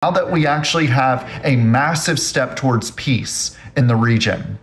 now that we actually have a massive step towards peace in the region.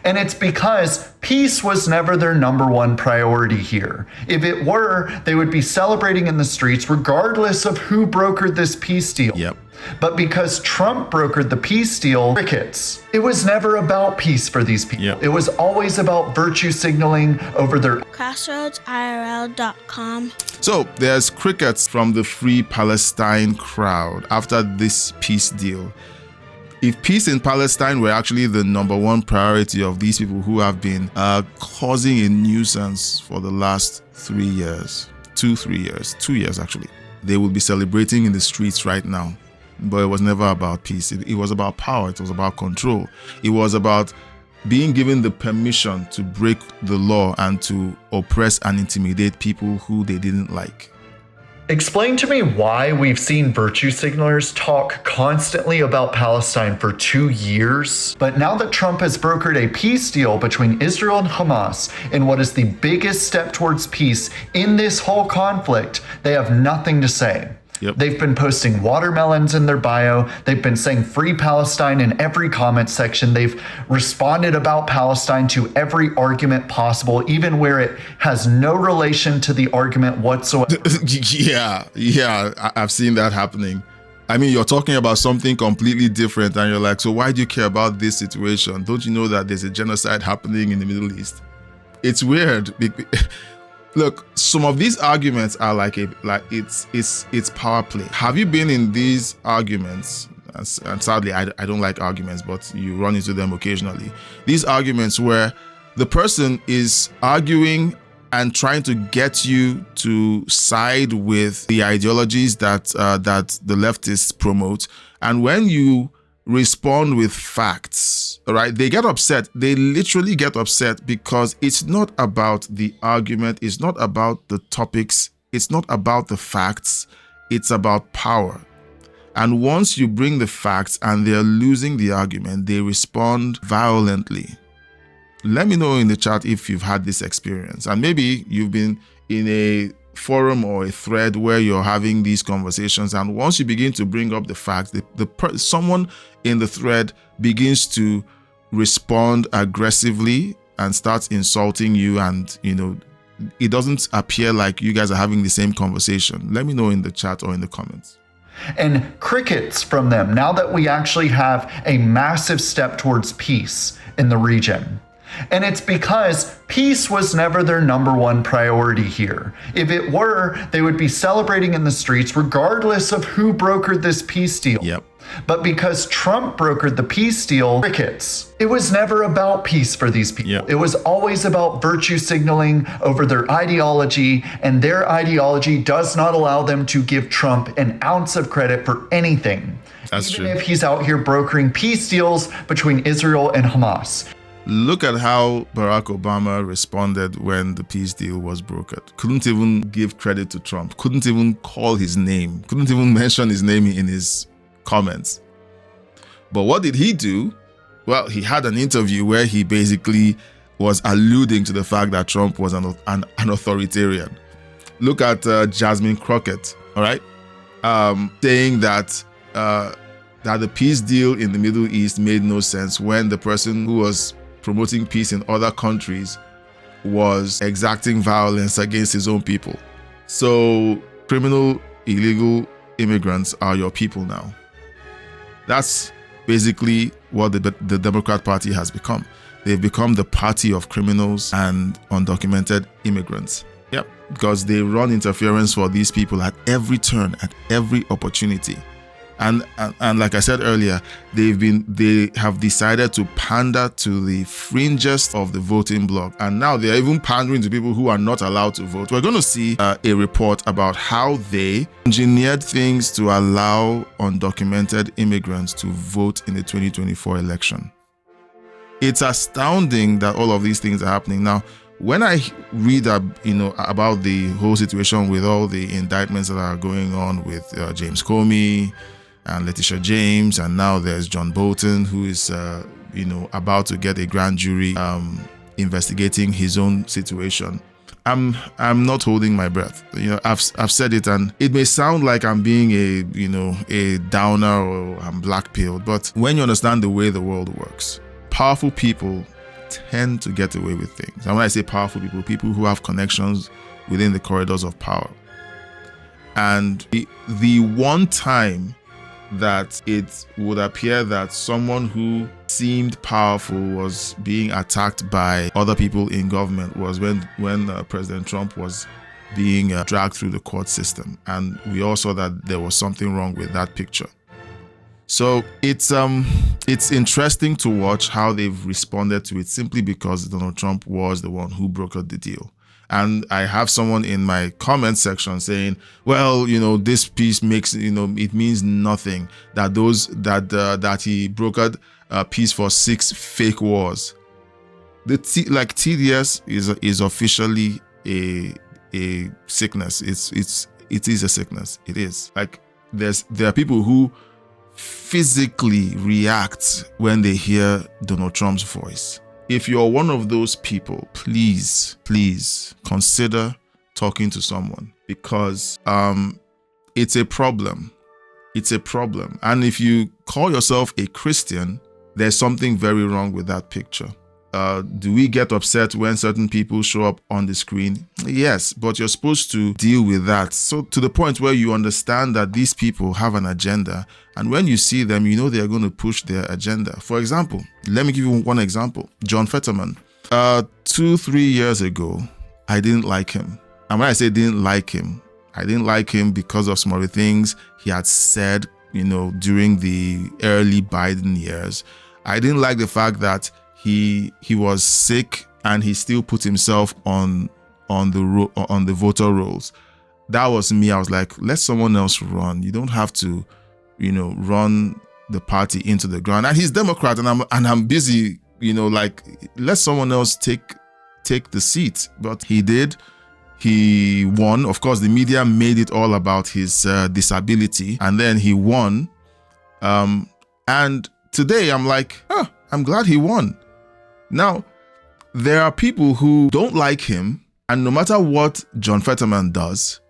And it's because peace was never their number one priority here. If it were, they would be celebrating in the streets regardless of who brokered this peace deal. Yep. But because Trump brokered the peace deal, crickets. It was never about peace for these people. Yep. It was always about virtue signaling over their CrossroadsIRL.com. So there's crickets from the Free Palestine crowd after this peace deal. If peace in Palestine were actually the number one priority of these people who have been causing a nuisance for the last 3 years, 2 years actually, they would be celebrating in the streets right now. But it was never about peace. It was about power. It was about control. It was about being given the permission to break the law and to oppress and intimidate people who they didn't like. Explain to me why we've seen virtue signalers talk constantly about Palestine for 2 years, but now that Trump has brokered a peace deal between Israel and Hamas in what is the biggest step towards peace in this whole conflict, they have nothing to say. Yep. They've been posting watermelons in their bio. They've been saying free Palestine in every comment section. They've responded about Palestine to every argument possible, even where it has no relation to the argument whatsoever. Yeah, I've seen that happening. I mean, you're talking about something completely different and you're like, so why do you care about this situation? Don't you know that there's a genocide happening in the Middle East? It's weird. Look, some of these arguments are it's power play. Have you been in these arguments? And sadly, I don't like arguments, but you run into them occasionally. These arguments where the person is arguing and trying to get you to side with the ideologies that the leftists promote, and when you respond with facts, all right, they get upset. They literally get upset because it's not about the argument, it's not about the topics, it's not about the facts, it's about power. And once you bring the facts and they're losing the argument, they respond violently. Let me know in the chat if you've had this experience, and maybe you've been in a forum or a thread where you're having these conversations, and once you begin to bring up the facts, someone in the thread begins to respond aggressively and starts insulting you, and it doesn't appear like you guys are having the same conversation. Let me know in the chat or in the comments. And crickets from them now that we actually have a massive step towards peace in the region. And it's because peace was never their number one priority here. If it were, they would be celebrating in the streets regardless of who brokered this peace deal. Yep. But because Trump brokered the peace deal, crickets. It was never about peace for these people. Yep. It was always about virtue signaling over their ideology, and their ideology does not allow them to give Trump an ounce of credit for anything. That's even true. if he's out here brokering peace deals between Israel and Hamas. Look at how Barack Obama responded when the peace deal was brokered. Couldn't even give credit to Trump. Couldn't even call his name. Couldn't even mention his name in his comments. But what did he do? Well, he had an interview where he basically was alluding to the fact that Trump was an authoritarian. Look at Jasmine Crockett, all right? Saying that the peace deal in the Middle East made no sense when the person who was promoting peace in other countries was exacting violence against his own people. So criminal, illegal immigrants are your people now. That's basically what the Democrat Party has become. They've become the party of criminals and undocumented immigrants. Yep, because they run interference for these people at every turn, at every opportunity. And like I said earlier, they have decided to pander to the fringest of the voting bloc, and now they're even pandering to people who are not allowed to vote. We're going to see a report about how they engineered things to allow undocumented immigrants to vote in the 2024 election. It's astounding that all of these things are happening now. When I read about the whole situation with all the indictments that are going on with James Comey and Letitia James, and now there's John Bolton, who is about to get a grand jury investigating his own situation. I'm not holding my breath. I've said it, and it may sound like I'm being a downer or I'm black-pilled, but when you understand the way the world works, powerful people tend to get away with things. And when I say powerful people, people who have connections within the corridors of power. And the one time that it would appear that someone who seemed powerful was being attacked by other people in government was when President Trump was being dragged through the court system, and we all saw that there was something wrong with that picture. So it's interesting to watch how they've responded to it, simply because Donald Trump was the one who brokered the deal. And I have someone in my comment section saying, well, this piece makes, it means nothing that that he brokered peace for 6 fake wars. TDS is officially a sickness. It is a sickness. It is. Like there are people who physically react when they hear Donald Trump's voice. If you're one of those people, please consider talking to someone, because it's a problem. It's a problem. And if you call yourself a Christian, there's something very wrong with that picture. Do we get upset when certain people show up on the screen? Yes, but you're supposed to deal with that. So to the point where you understand that these people have an agenda, and when you see them, they're going to push their agenda. For example, let me give you one example. John Fetterman. 2-3 years ago, I didn't like him. And when I say didn't like him, I didn't like him because of some of the things he had said, during the early Biden years. I didn't like the fact that he was sick and he still put himself on the voter rolls. That was me. I was like, let someone else run. You don't have to, run the party into the ground. And he's Democrat, and I'm busy, let someone else take the seat. But he did. He won. Of course, the media made it all about his disability, and then he won. And today I'm like, I'm glad he won. Now, there are people who don't like him, and no matter what John Fetterman does,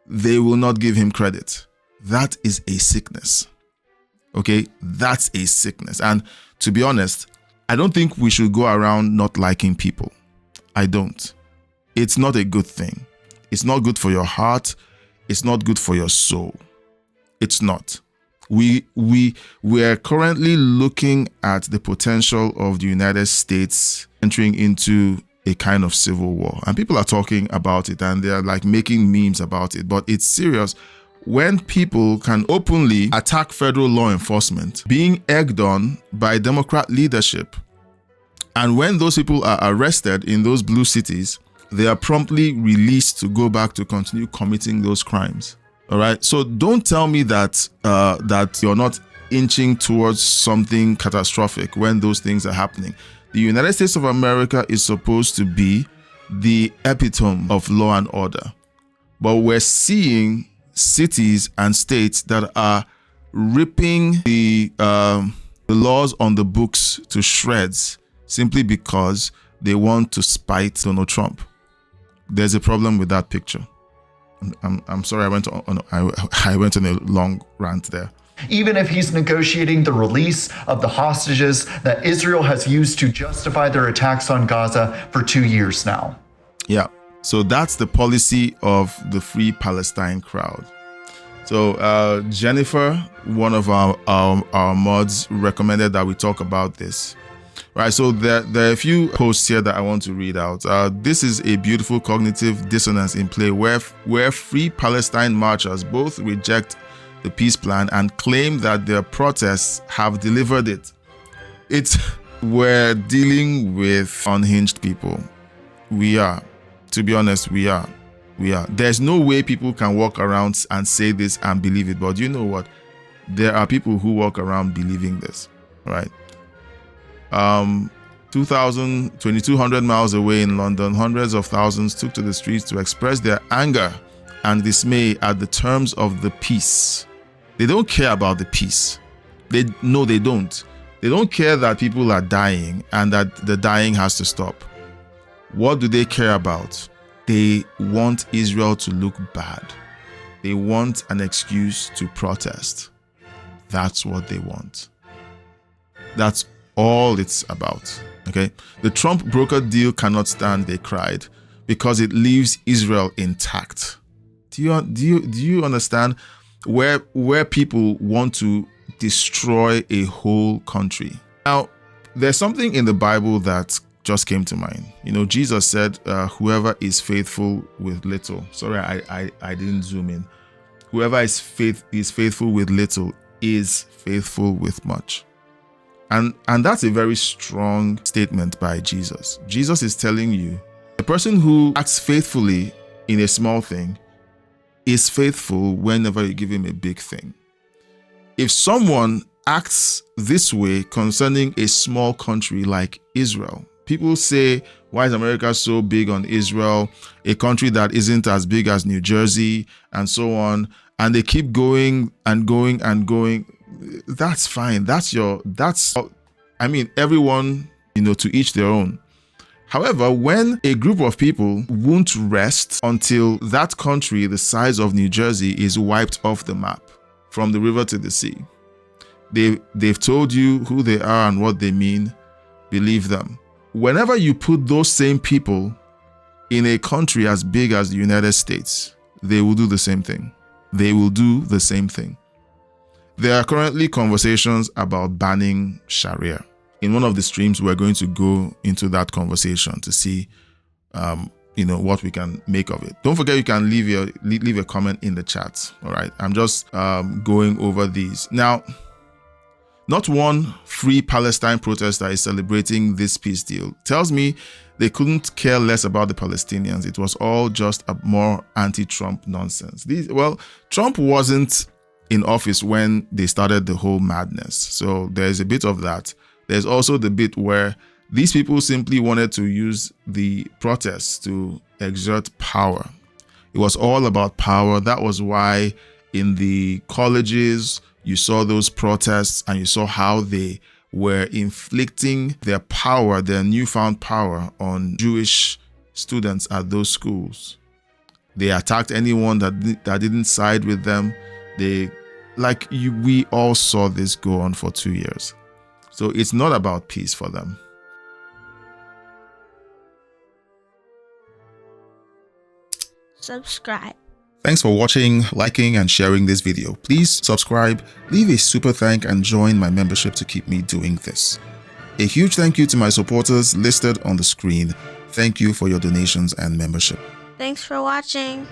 they will not give him credit. That is a sickness. Okay? That's a sickness. And to be honest, I don't think we should go around not liking people. I don't. It's not a good thing. It's not good for your heart. It's not good for your soul. It's not. We are currently looking at the potential of the United States entering into a kind of civil war, and people are talking about it, and they're like making memes about it, but it's serious. When people can openly attack federal law enforcement, being egged on by Democrat leadership, and when those people are arrested in those blue cities, they are promptly released to go back to continue committing those crimes. All right. So don't tell me that you're not inching towards something catastrophic when those things are happening. The United States of America is supposed to be the epitome of law and order, but we're seeing cities and states that are ripping the laws on the books to shreds simply because they want to spite Donald Trump. There's a problem with that picture. I'm sorry, I went on a long rant there. Even if he's negotiating the release of the hostages that Israel has used to justify their attacks on Gaza for 2 years now. Yeah, so that's the policy of the Free Palestine crowd. So Jennifer, one of our mods, recommended that we talk about this. Right, so there are a few posts here that I want to read out. This is a beautiful cognitive dissonance in play where Free Palestine marchers both reject the peace plan and claim that their protests have delivered it. We're dealing with unhinged people. We are. To be honest, we are. There's no way people can walk around and say this and believe it. But you know what? There are people who walk around believing this, right? 2,200 miles away in London, hundreds of thousands took to the streets to express their anger and dismay at the terms of the peace. They don't care about the peace. They don't. They don't care that people are dying and that the dying has to stop. What do they care about? They want Israel to look bad. They want an excuse to protest. That's what they want. That's all it's about. Okay? The Trump brokered deal cannot stand, they cried, because it leaves Israel intact. Do you understand where people want to destroy a whole country? Now, there's something in the Bible that just came to mind. You know, Jesus said, whoever is faithful with little. Sorry, I didn't zoom in. Whoever is faithful with little is faithful with much. And that's a very strong statement by Jesus. Jesus is telling you, the person who acts faithfully in a small thing is faithful whenever you give him a big thing. If someone acts this way concerning a small country like Israel, people say, why is America so big on Israel, a country that isn't as big as New Jersey, and so on, and they keep going and going and going. That's fine. Everyone, to each their own. However, when a group of people won't rest until that country the size of New Jersey is wiped off the map, from the river to the sea, they've told you who they are and what they mean, believe them. Whenever you put those same people in a country as big as the United States, they will do the same thing. They will do the same thing. There are currently conversations about banning Sharia. In one of the streams, we're going to go into that conversation to see, what we can make of it. Don't forget, you can leave a comment in the chat. All right, I'm just going over these now. Not one free Palestine protester is celebrating this peace deal. Tells me they couldn't care less about the Palestinians. It was all just a more anti-Trump nonsense. Trump wasn't in office when they started the whole madness. So there's a bit of that. There's also the bit where these people simply wanted to use the protests to exert power. It was all about power. That was why in the colleges, you saw those protests and you saw how they were inflicting their power, their newfound power, on Jewish students at those schools. They attacked anyone that didn't side with them. We all saw this go on for 2 years. So it's not about peace for them. Subscribe. Thanks for watching, liking, and sharing this video. Please subscribe, leave a super thank, and join my membership to keep me doing this. A huge thank you to my supporters listed on the screen. Thank you for your donations and membership. Thanks for watching.